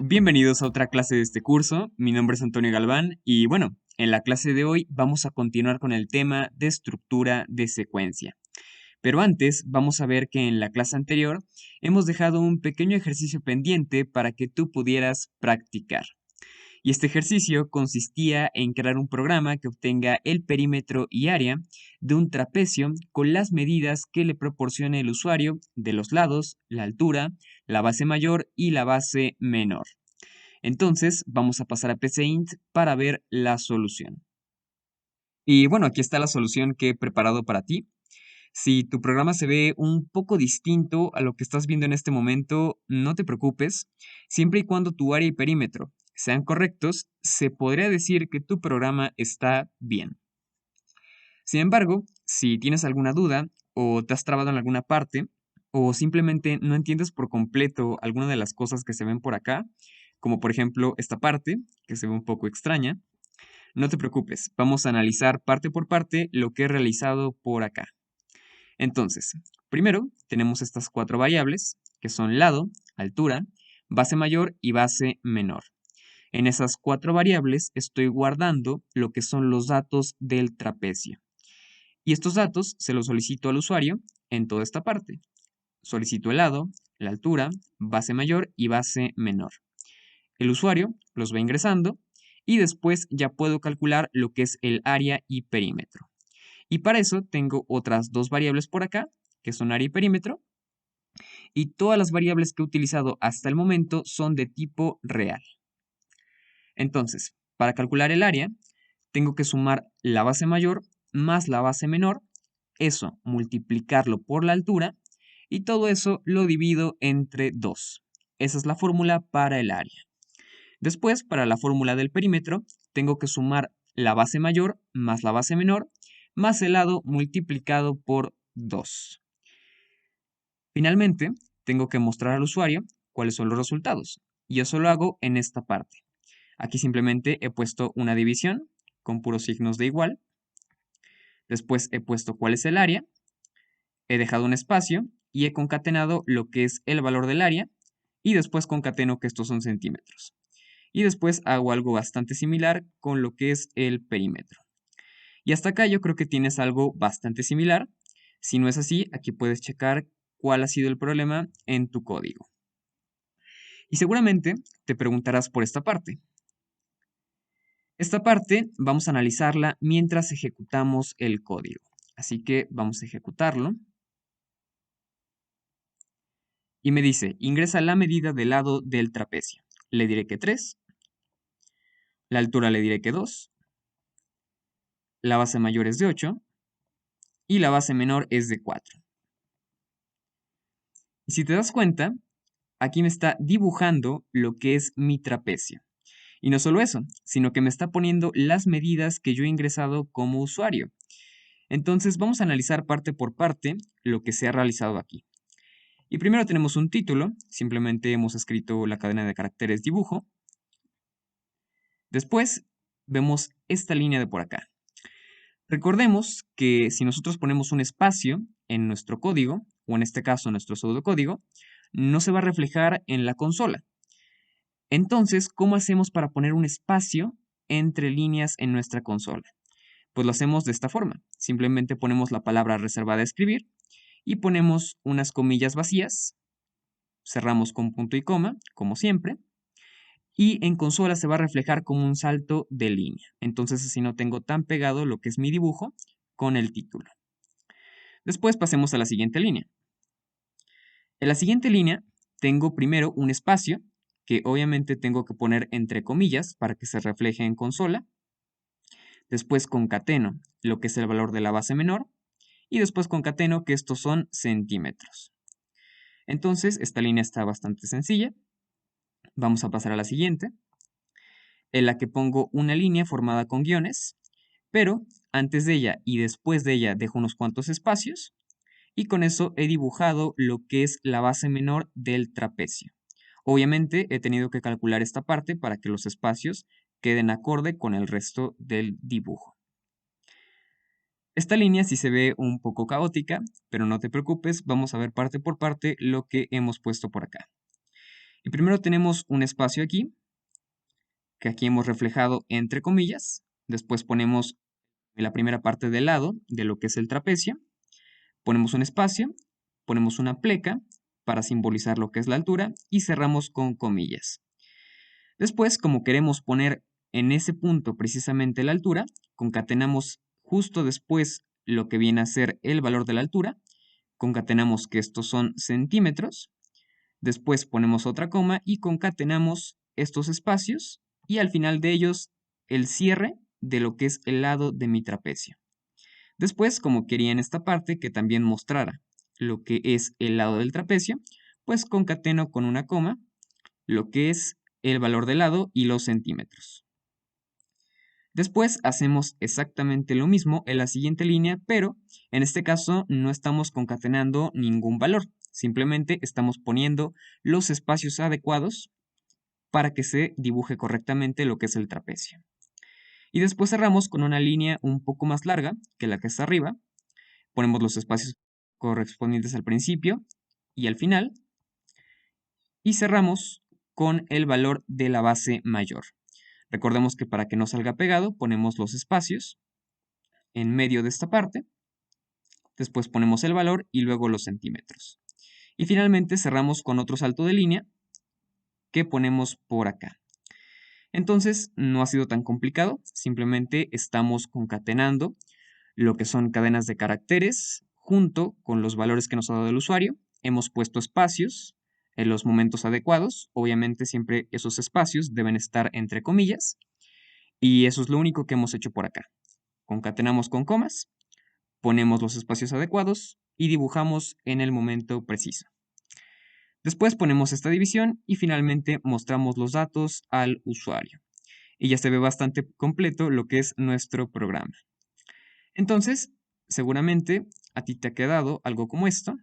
Bienvenidos a otra clase de este curso. Mi nombre es Antonio Galván y bueno, en la clase de hoy vamos a continuar con el tema de estructura de secuencia. Pero antes vamos a ver que en la clase anterior hemos dejado un pequeño ejercicio pendiente para que tú pudieras practicar. Y este ejercicio consistía en crear un programa que obtenga el perímetro y área de un trapecio con las medidas que le proporcione el usuario de los lados, la altura, la base mayor y la base menor. Entonces, vamos a pasar a PCInt para ver la solución. Y bueno, aquí está la solución que he preparado para ti. Si tu programa se ve un poco distinto a lo que estás viendo en este momento, no te preocupes. Siempre y cuando tu área y perímetro sean correctos, se podría decir que tu programa está bien. Sin embargo, si tienes alguna duda o te has trabado en alguna parte, o simplemente no entiendes por completo alguna de las cosas que se ven por acá, como por ejemplo esta parte, que se ve un poco extraña, no te preocupes, vamos a analizar parte por parte lo que he realizado por acá. Entonces, primero tenemos estas cuatro variables, que son lado, altura, base mayor y base menor. En esas cuatro variables estoy guardando lo que son los datos del trapecio. Y estos datos se los solicito al usuario en toda esta parte. Solicito el lado, la altura, base mayor y base menor. El usuario los va ingresando y después ya puedo calcular lo que es el área y perímetro. Y para eso tengo otras dos variables por acá, que son área y perímetro, y todas las variables que he utilizado hasta el momento son de tipo real. Entonces, para calcular el área, tengo que sumar la base mayor más la base menor, eso multiplicarlo por la altura, y todo eso lo divido entre 2. Esa es la fórmula para el área. Después, para la fórmula del perímetro, tengo que sumar la base mayor más la base menor, más el lado multiplicado por 2. Finalmente, tengo que mostrar al usuario cuáles son los resultados. Y eso lo hago en esta parte. Aquí simplemente he puesto una división con puros signos de igual. Después he puesto cuál es el área. He dejado un espacio y he concatenado lo que es el valor del área. Y después concateno que estos son centímetros. Y después hago algo bastante similar con lo que es el perímetro. Y hasta acá yo creo que tienes algo bastante similar. Si no es así, aquí puedes checar cuál ha sido el problema en tu código. Y seguramente te preguntarás por esta parte. Esta parte vamos a analizarla mientras ejecutamos el código. Así que vamos a ejecutarlo. Y me dice, ingresa la medida del lado del trapecio. Le diré que 3. La altura le diré que 2. La base mayor es de 8. Y la base menor es de 4. Y si te das cuenta, aquí me está dibujando lo que es mi trapecio. Y no solo eso, sino que me está poniendo las medidas que yo he ingresado como usuario. Entonces vamos a analizar parte por parte lo que se ha realizado aquí. Y primero tenemos un título, simplemente hemos escrito la cadena de caracteres dibujo. Después vemos esta línea de por acá. Recordemos que si nosotros ponemos un espacio en nuestro código, o en este caso nuestro pseudocódigo, no se va a reflejar en la consola. Entonces, ¿cómo hacemos para poner un espacio entre líneas en nuestra consola? Pues lo hacemos de esta forma. Simplemente ponemos la palabra reservada a escribir y ponemos unas comillas vacías, cerramos con punto y coma, como siempre, y en consola se va a reflejar como un salto de línea. Entonces así no tengo tan pegado lo que es mi dibujo con el título. Después pasemos a la siguiente línea. En la siguiente línea tengo primero un espacio que obviamente tengo que poner entre comillas para que se refleje en consola. Después concateno lo que es el valor de la base menor y después concateno que estos son centímetros. Entonces esta línea está bastante sencilla. Vamos a pasar a la siguiente, en la que pongo una línea formada con guiones, pero antes de ella y después de ella dejo unos cuantos espacios y con eso he dibujado lo que es la base menor del trapecio. Obviamente he tenido que calcular esta parte para que los espacios queden acorde con el resto del dibujo. Esta línea sí se ve un poco caótica, pero no te preocupes, vamos a ver parte por parte lo que hemos puesto por acá. Y primero tenemos un espacio aquí, que aquí hemos reflejado entre comillas. Después ponemos la primera parte del lado de lo que es el trapecio. Ponemos un espacio, ponemos una pleca para simbolizar lo que es la altura y cerramos con comillas. Después, como queremos poner en ese punto precisamente la altura, concatenamos justo después lo que viene a ser el valor de la altura, concatenamos que estos son centímetros, después ponemos otra coma y concatenamos estos espacios y al final de ellos el cierre de lo que es el lado de mi trapecio. Después, como quería en esta parte que también mostrara lo que es el lado del trapecio, pues concateno con una coma lo que es el valor del lado y los centímetros. Después hacemos exactamente lo mismo en la siguiente línea, pero en este caso no estamos concatenando ningún valor, simplemente estamos poniendo los espacios adecuados para que se dibuje correctamente lo que es el trapecio. Y después cerramos con una línea un poco más larga que la que está arriba, ponemos los espacios correspondientes al principio y al final, y cerramos con el valor de la base mayor. Recordemos que para que no salga pegado, ponemos los espacios en medio de esta parte, después ponemos el valor y luego los centímetros. Y finalmente cerramos con otro salto de línea que ponemos por acá. Entonces, no ha sido tan complicado, simplemente estamos concatenando lo que son cadenas de caracteres junto con los valores que nos ha dado el usuario. Hemos puesto espacios en los momentos adecuados, obviamente siempre esos espacios deben estar entre comillas, y eso es lo único que hemos hecho por acá. Concatenamos con comas, ponemos los espacios adecuados y dibujamos en el momento preciso. Después ponemos esta división y finalmente mostramos los datos al usuario. Y ya se ve bastante completo lo que es nuestro programa. Entonces, seguramente a ti te ha quedado algo como esto,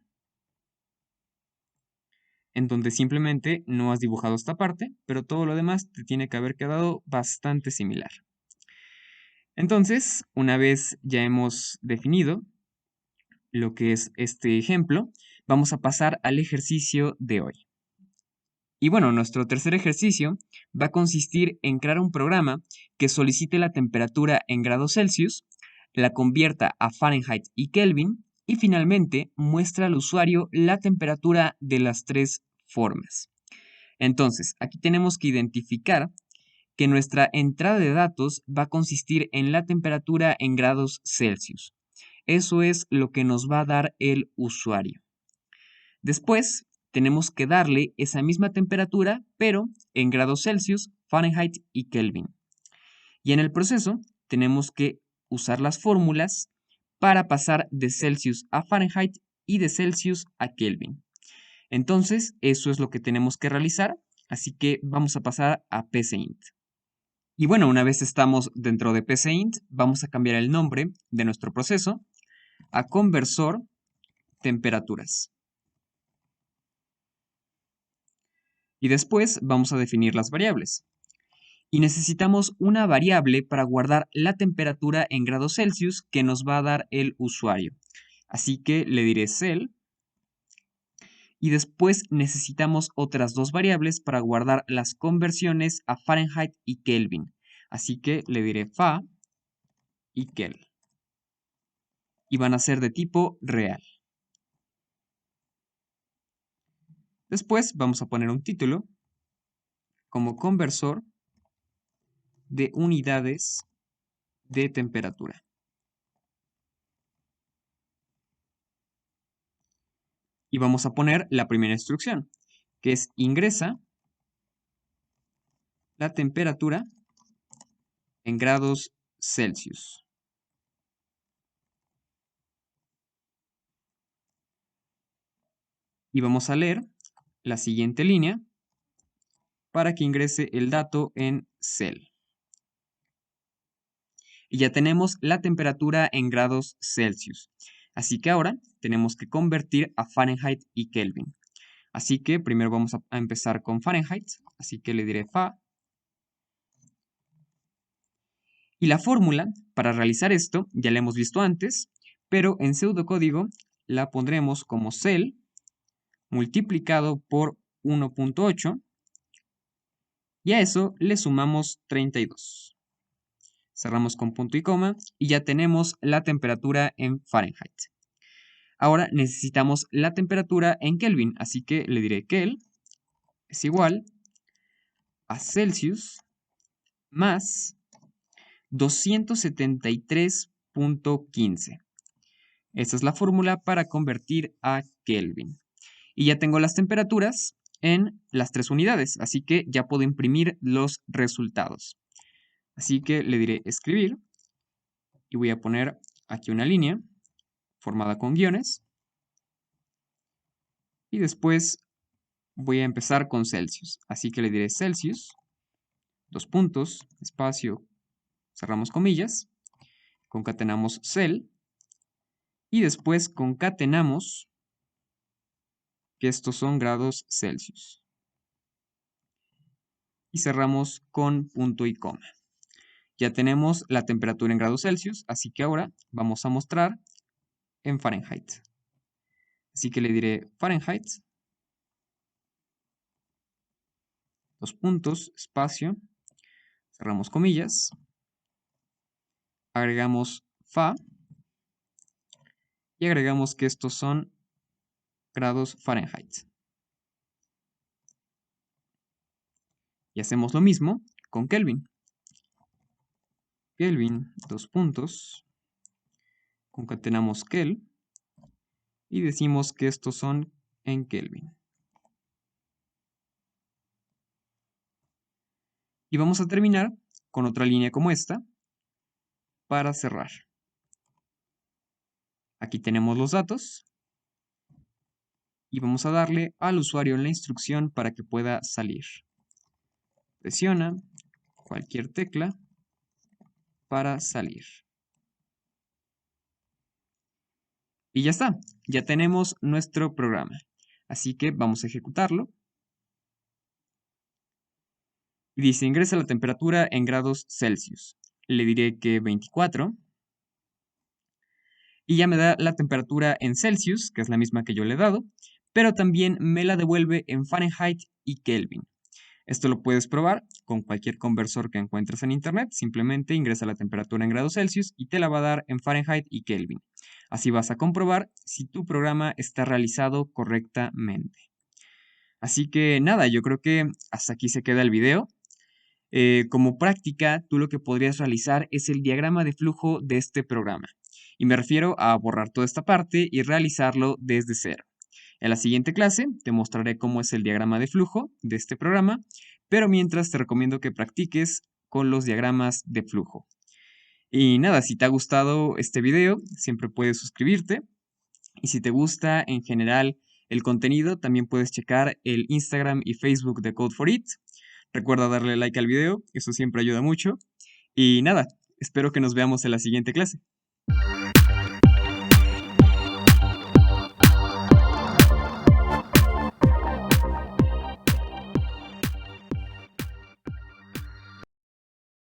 en donde simplemente no has dibujado esta parte, pero todo lo demás te tiene que haber quedado bastante similar. Entonces, una vez ya hemos definido lo que es este ejemplo, vamos a pasar al ejercicio de hoy. Y bueno, nuestro tercer ejercicio va a consistir en crear un programa que solicite la temperatura en grados Celsius, la convierta a Fahrenheit y Kelvin y finalmente muestra al usuario la temperatura de las tres formas. Entonces, aquí tenemos que identificar que nuestra entrada de datos va a consistir en la temperatura en grados Celsius. Eso es lo que nos va a dar el usuario. Después, tenemos que darle esa misma temperatura, pero en grados Celsius, Fahrenheit y Kelvin. Y en el proceso, tenemos que usar las fórmulas para pasar de Celsius a Fahrenheit y de Celsius a Kelvin. Entonces, eso es lo que tenemos que realizar, así que vamos a pasar a PCInt. Y bueno, una vez estamos dentro de PCInt, vamos a cambiar el nombre de nuestro proceso a conversor temperaturas. Y después vamos a definir las variables. Y necesitamos una variable para guardar la temperatura en grados Celsius que nos va a dar el usuario. Así que le diré cel. Y después necesitamos otras dos variables para guardar las conversiones a Fahrenheit y Kelvin. Así que le diré fa y kel. Y van a ser de tipo real. Después vamos a poner un título como conversor de unidades de temperatura. Y vamos a poner la primera instrucción, que es ingresa la temperatura en grados Celsius. Y vamos a leer la siguiente línea para que ingrese el dato en cel. Y ya tenemos la temperatura en grados Celsius. Así que ahora tenemos que convertir a Fahrenheit y Kelvin. Así que primero vamos a empezar con Fahrenheit. Así que le diré fa. Y la fórmula para realizar esto ya la hemos visto antes, pero en pseudocódigo la pondremos como cel multiplicado por 1.8 Y a eso le sumamos 32. Cerramos con punto y coma y ya tenemos la temperatura en Fahrenheit. Ahora necesitamos la temperatura en Kelvin, así que le diré Kel es igual a Celsius más 273.15. Esa es la fórmula para convertir a Kelvin. Y ya tengo las temperaturas en las 3 unidades, así que ya puedo imprimir los resultados. Así que le diré escribir y voy a poner aquí una línea formada con guiones. Y después voy a empezar con Celsius. Así que le diré Celsius, 2 puntos, espacio, cerramos comillas, concatenamos Cel y después concatenamos que estos son grados Celsius. Y cerramos con punto y coma. Ya tenemos la temperatura en grados Celsius, así que ahora vamos a mostrar en Fahrenheit. Así que le diré Fahrenheit, 2 puntos, espacio, cerramos comillas, agregamos Fa y agregamos que estos son grados Fahrenheit. Y hacemos lo mismo con Kelvin. Kelvin, 2 puntos, concatenamos Kel y decimos que estos son en Kelvin. Y vamos a terminar con otra línea como esta para cerrar. Aquí tenemos los datos y vamos a darle al usuario la instrucción para que pueda salir. Presiona cualquier tecla para salir. Y ya está, ya tenemos nuestro programa. Así que vamos a ejecutarlo. Y dice, ingresa la temperatura en grados Celsius. Le diré que 24. Y ya me da la temperatura en Celsius, que es la misma que yo le he dado, pero también me la devuelve en Fahrenheit y Kelvin. Esto lo puedes probar con cualquier conversor que encuentres en internet. Simplemente ingresa la temperatura en grados Celsius y te la va a dar en Fahrenheit y Kelvin. Así vas a comprobar si tu programa está realizado correctamente. Así que nada, yo creo que hasta aquí se queda el video. Como práctica, tú lo que podrías realizar es el diagrama de flujo de este programa. Y me refiero a borrar toda esta parte y realizarlo desde cero. En la siguiente clase te mostraré cómo es el diagrama de flujo de este programa, pero mientras te recomiendo que practiques con los diagramas de flujo. Y nada, si te ha gustado este video, siempre puedes suscribirte. Y si te gusta en general el contenido, también puedes checar el Instagram y Facebook de Code for It. Recuerda darle like al video, eso siempre ayuda mucho. Y nada, espero que nos veamos en la siguiente clase.